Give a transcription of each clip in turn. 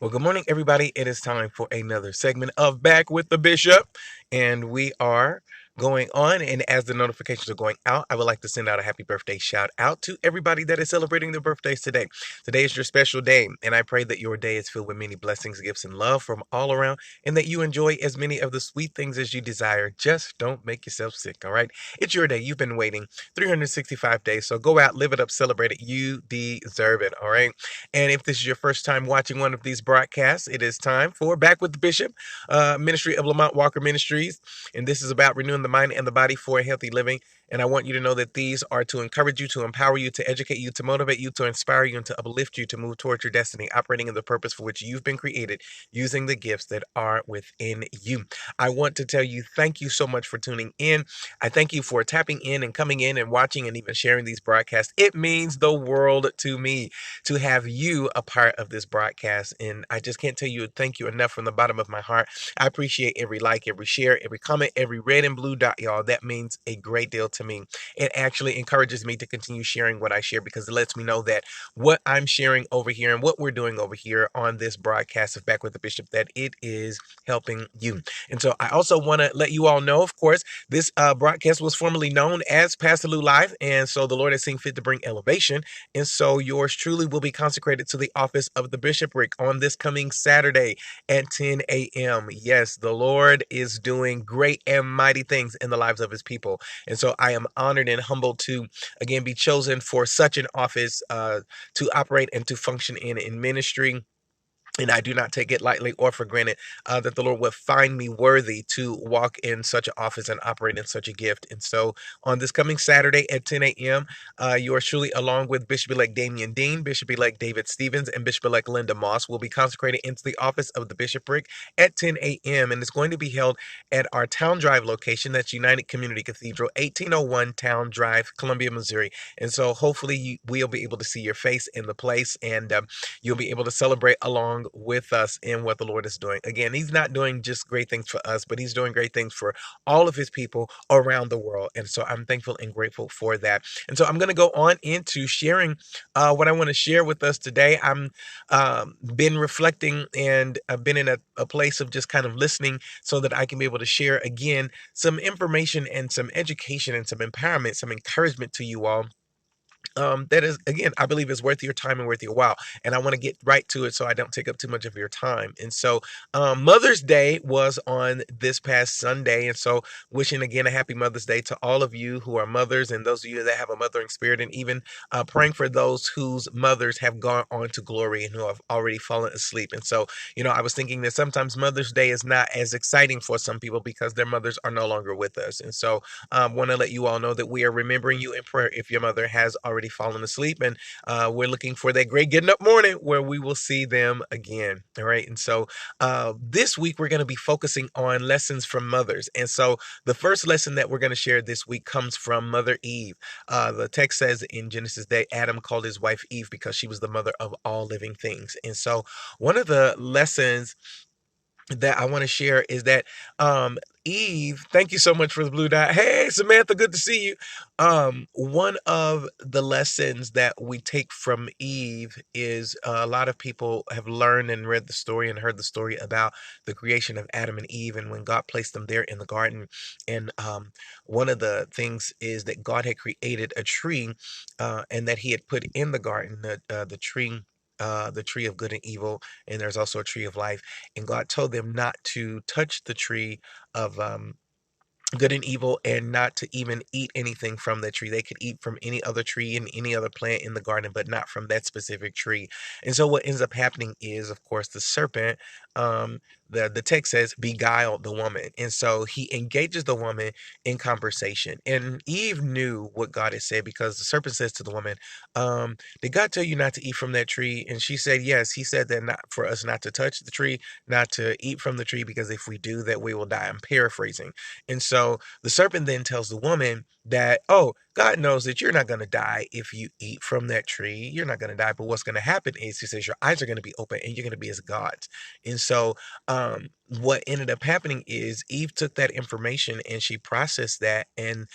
Well, good morning, everybody. It is time for another segment of Back with the Bishop, and we are going on. And as the notifications are going out, I would like to send out a happy birthday shout out to everybody that is celebrating their birthdays today. Today is your special day, and I pray that your day is filled with many blessings, gifts, and love from all around, and that you enjoy as many of the sweet things as you desire. Just don't make yourself sick, all right? It's your day. You've been waiting 365 days, so go out, live it up, celebrate it. You deserve it, all right? And if this is your first time watching one of these broadcasts, it is time for Back with the Bishop, Ministry of Lamont Walker Ministries. And this is about renewing the mind and the body for a healthy living. And I want you to know that these are to encourage you, to empower you, to educate you, to motivate you, to inspire you, and to uplift you to move towards your destiny, operating in the purpose for which you've been created, using the gifts that are within you. I want to tell you thank you so much for tuning in. I thank you for tapping in and coming in and watching and even sharing these broadcasts. It means the world to me to have you a part of this broadcast. And I just can't tell you thank you enough from the bottom of my heart. I appreciate every like, every share, every comment, every red and blue dot, y'all. That means a great deal to me. It actually encourages me to continue sharing what I share because it lets me know that what I'm sharing over here and what we're doing over here on this broadcast of Back with the Bishop, that it is helping you. And so I also want to let you all know, of course, this broadcast was formerly known as Pastor Lou Live. And so the Lord has seen fit to bring elevation, and so yours truly will be consecrated to the office of the bishopric on this coming Saturday at 10 a.m. Yes, the Lord is doing great and mighty things in the lives of his people. And so I am honored and humbled to, again, be chosen for such an office to operate and to function in ministry. And I do not take it lightly or for granted that the Lord would find me worthy to walk in such an office and operate in such a gift. And so on this coming Saturday at 10 a.m., yours truly, along with Bishop-elect Damian Dean, Bishop-elect David Stevens, and Bishop-elect Linda Moss, will be consecrated into the office of the bishopric at 10 a.m. And it's going to be held at our Town Drive location. That's United Community Cathedral, 1801 Town Drive, Columbia, Missouri. And so hopefully we'll be able to see your face in the place, and you'll be able to celebrate along with us in what the Lord is doing. Again, he's not doing just great things for us, but he's doing great things for all of his people around the world. And so I'm thankful and grateful for that. And so I'm going to go on into sharing what I want to share with us today. I'm been reflecting, and I've been in a place of just kind of listening so that I can be able to share again some information and some education and some empowerment, some encouragement to you all, that is, again, I believe is worth your time and worth your while. And I want to get right to it so I don't take up too much of your time. And so Mother's Day was on this past Sunday. And so wishing again a happy Mother's Day to all of you who are mothers and those of you that have a mothering spirit, and even praying for those whose mothers have gone on to glory and who have already fallen asleep. And so, I was thinking that sometimes Mother's Day is not as exciting for some people because their mothers are no longer with us. And so want to let you all know that we are remembering you in prayer if your mother has already fallen asleep. And we're looking for that great getting up morning where we will see them again. All right. And so this week, we're going to be focusing on lessons from mothers. And so the first lesson that we're going to share this week comes from Mother Eve. The text says in Genesis that Adam called his wife Eve because she was the mother of all living things. And so one of the lessons that I want to share is that Eve, thank you so much for the blue dot. Hey Samantha, good to see you. One of the lessons that we take from Eve is a lot of people have learned and read the story and heard the story about the creation of Adam and Eve and when God placed them there in the garden. And one of the things is that God had created a tree, and that he had put in the garden, the tree of good and evil, and there's also a tree of life. And God told them not to touch the tree of good and evil, and not to even eat anything from that tree. They could eat from any other tree and any other plant in the garden, but not from that specific tree. And so what ends up happening is, of course, the serpent, um, the text says, beguiled the woman. And so he engages the woman in conversation. And Eve knew what God had said because the serpent says to the woman, did God tell you not to eat from that tree? And she said, yes, he said that not for us not to touch the tree, not to eat from the tree, because if we do that, we will die. I'm paraphrasing. And so the serpent then tells the woman that, oh, God knows that you're not going to die if you eat from that tree. You're not going to die. But what's going to happen is, he says, your eyes are going to be open and you're going to be as gods. And so what ended up happening is Eve took that information and she processed that, and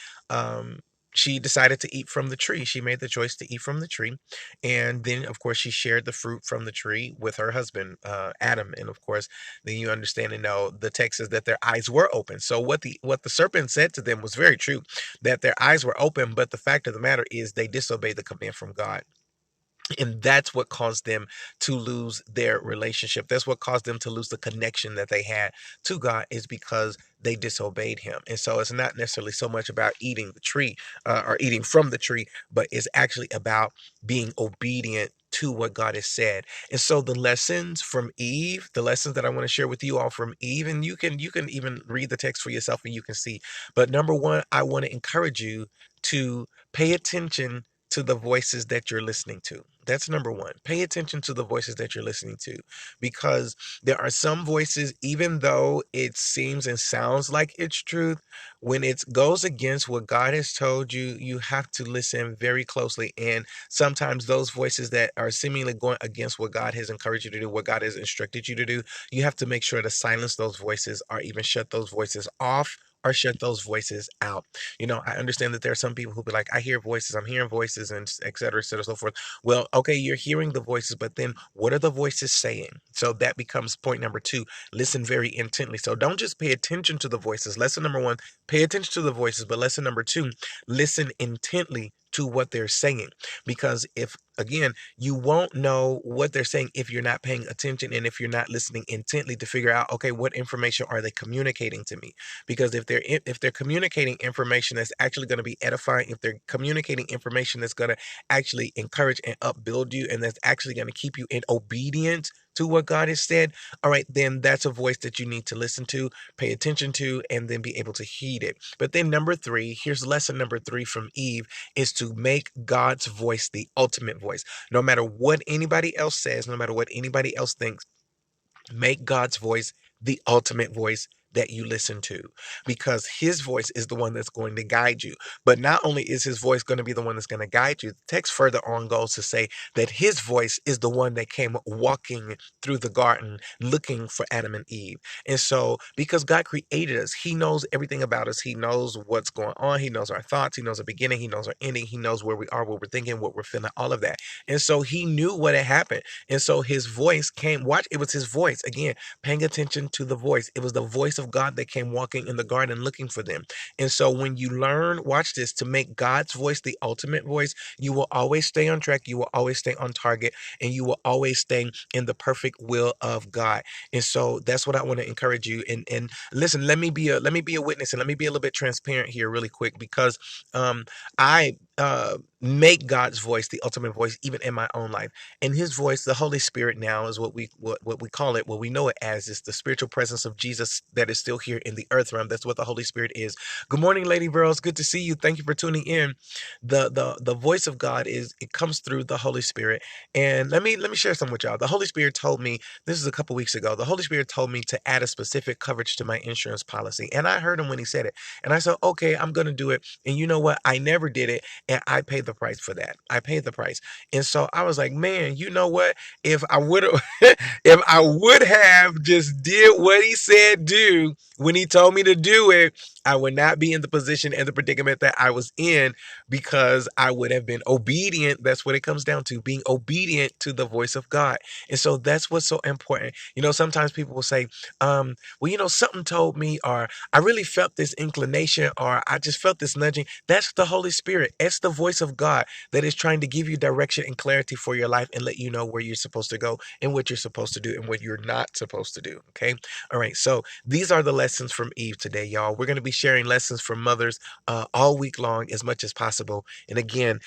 she decided to eat from the tree. She made the choice to eat from the tree. And then, of course, she shared the fruit from the tree with her husband, Adam. And of course, then you understand and know the text says that their eyes were open. So what the serpent said to them was very true, that their eyes were open. But the fact of the matter is they disobeyed the command from God. And that's what caused them to lose their relationship. That's what caused them to lose the connection that they had to God, is because they disobeyed him. And so it's not necessarily so much about eating the tree, or eating from the tree, but it's actually about being obedient to what God has said. And so the lessons from Eve, the lessons that I want to share with you all from Eve, and you can even read the text for yourself and you can see. But number one, I want to encourage you to pay attention to the voices that you're listening to. That's number one. Pay attention to the voices that you're listening to, because there are some voices, even though it seems and sounds like it's truth, when it goes against what God has told you, you have to listen very closely. And sometimes those voices that are seemingly going against what God has encouraged you to do, what God has instructed you to do, you have to make sure to silence those voices, or even shut those voices off, or shut those voices out. I understand that there are some people who be like, I hear voices, I'm hearing voices, and et cetera, so forth. Well, okay, you're hearing the voices, but then what are the voices saying? So that becomes point number two. Listen very intently. So don't just pay attention to the voices. Lesson number one, pay attention to the voices. But lesson number two, listen intently to what they're saying. Because if, again, you won't know what they're saying if you're not paying attention and if you're not listening intently to figure out, okay, what information are they communicating to me? Because if they're communicating information that's actually going to be edifying, if they're communicating information that's going to actually encourage and upbuild you, and that's actually going to keep you in obedience to what God has said, all right, then that's a voice that you need to listen to, pay attention to, and then be able to heed it. But then number three, here's lesson number three from Eve, is to make God's voice the ultimate voice. No matter what anybody else says, no matter what anybody else thinks, make God's voice the ultimate voice that you listen to, because his voice is the one that's going to guide you. But not only is his voice going to be the one that's going to guide you, the text further on goes to say that his voice is the one that came walking through the garden looking for Adam and Eve. And so, because God created us, he knows everything about us. He knows what's going on. He knows our thoughts. He knows our beginning. He knows our ending. He knows where we are, what we're thinking, what we're feeling, all of that. And so he knew what had happened. And so his voice came, watch, it was his voice again, paying attention to the voice. It was the voice of God that came walking in the garden looking for them. And so when you learn, watch this, to make God's voice the ultimate voice, you will always stay on track. You will always stay on target, and you will always stay in the perfect will of God. And so that's what I want to encourage you. And listen, let me be a witness, and let me be a little bit transparent here really quick, because I make God's voice the ultimate voice even in my own life. And his voice, the Holy Spirit, now is what we call it, what we know it as, is the spiritual presence of Jesus that is still here in the earth realm. That's what the Holy Spirit is. Good morning, Lady Burrows. Good to see you. Thank you for tuning in. The voice of God it comes through the Holy Spirit. And let me share something with y'all. The Holy Spirit told me, this is a couple weeks ago, the Holy Spirit told me to add a specific coverage to my insurance policy. And I heard him when he said it. And I said, okay, I'm gonna do it. And you know what? I never did it. And I paid the price for that. I paid the price. And so I was like, man, you know what? If I would have if I would have just did what he said do when he told me to do it, I would not be in the position and the predicament that I was in, because I would have been obedient. That's what it comes down to, being obedient to the voice of God. And so that's what's so important. Sometimes people will say, well, something told me, or I really felt this inclination, or I just felt this nudging. That's the Holy Spirit. It's the voice of God that is trying to give you direction and clarity for your life, and let you know where you're supposed to go and what you're supposed to do and what you're not supposed to do. Okay. All right. So these are the lessons from Eve today, y'all. We're going to be sharing lessons from mothers all week long as much as possible. And again,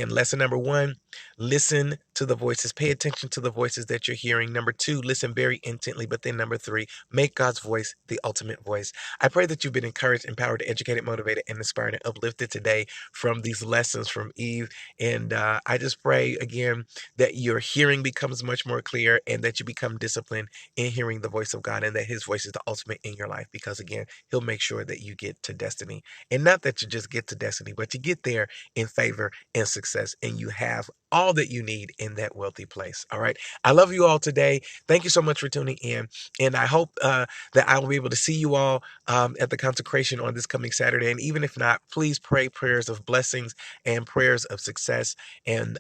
lesson number one, listen to the voices. Pay attention to the voices that you're hearing. Number two, listen very intently. But then number three, make God's voice the ultimate voice. I pray that you've been encouraged, empowered, educated, motivated, and inspired and uplifted today from these lessons from Eve. And I just pray again that your hearing becomes much more clear, and that you become disciplined in hearing the voice of God, and that his voice is the ultimate in your life, because again, he'll make sure that you get to destiny. And not that you just get to destiny, but you get there in favor and success, and you have all that you need in that wealthy place. All right. I love you all today. Thank you so much for tuning in. And I hope that I will be able to see you all at the consecration on this coming Saturday. And even if not, please pray prayers of blessings and prayers of success and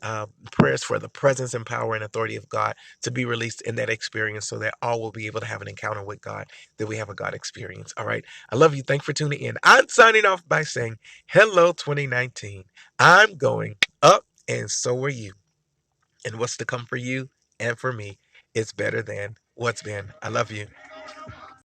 prayers for the presence and power and authority of God to be released in that experience so that all will be able to have an encounter with God, that we have a God experience. All right. I love you. Thanks for tuning in. I'm signing off by saying, hello, 2019. I'm going up, and so are you. And what's to come for you and for me is better than what's been. I love you.